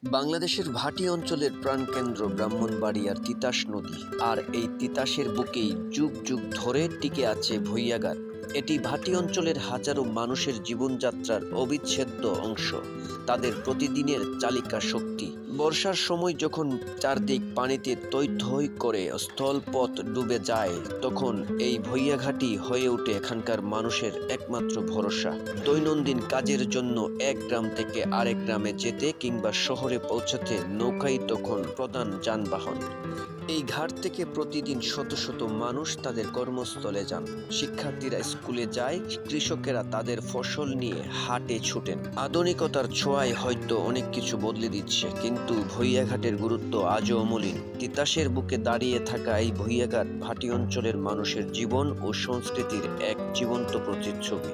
বাংলাদেশের ভাটি অঞ্চলের প্রাণকেন্দ্র ব্রাহ্মণবাড়িয়ার তিতাস নদী, আর এই তিতাসের বুকেই যুগ যুগ ধরে টিকে আছে ভূঁইয়াঘাট। এটি ভাটি অঞ্চলের হাজারো মানুষের জীবনযাত্রার অবিচ্ছেদ্য অংশ, তাদের প্রতিদিনের চালিকা শক্তি। বর্ষার সময় যখন চারদিক পানিতে থই থই করে স্থলপথ ডুবে যায়, তখন এই ভূঁইয়াঘাটি হয়ে ওঠে এখানকার মানুষের একমাত্র ভরসা। দৈনন্দিন কাজের জন্য এক গ্রাম থেকে আরেক গ্রামে যেতে কিংবা শহরে পৌঁছাতে নৌকাই তখন প্রধান যানবাহন। এই ঘাট থেকে প্রতিদিন শত শত মানুষ তাদের কর্মস্থলে যান, শিক্ষার্থীরা স্কুলে যায়, কৃষকেরা তাদের ফসল নিয়ে হাটে ছুটেন। আধুনিকতার ছোঁয়ায় হয়তো অনেক কিছু বদলে দিচ্ছে, কিন্তু ভূঁইয়াঘাটের গুরুত্ব আজও অমলিন। তিতাসের বুকে দাঁড়িয়ে থাকা এই ভূঁইয়াঘাট ভাটি অঞ্চলের মানুষের জীবন ও সংস্কৃতির এক জীবন্ত প্রতিচ্ছবি।